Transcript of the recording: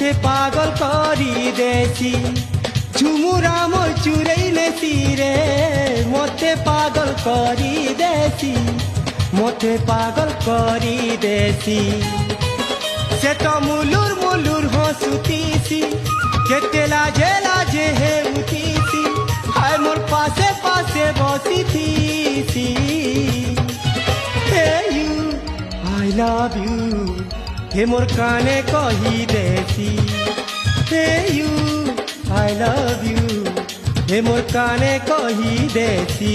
মতে পাগল করি দেছি ঝুমুরা মই চুরেই নেছি রে মতে পাগল করি দেছি মতে পাগল করি দেছি সে তো মুলুর মুলুর হসুতিছি কেতে লাজে লাজে হেউতিছি হায় মোর পাশে পাশে বসিথিছি হে ইউ আই লাভ ইউ হে মোর কানে কহি দেছি হে ইউ আই লাভ ইউ হে মোর কানে কহি দেছি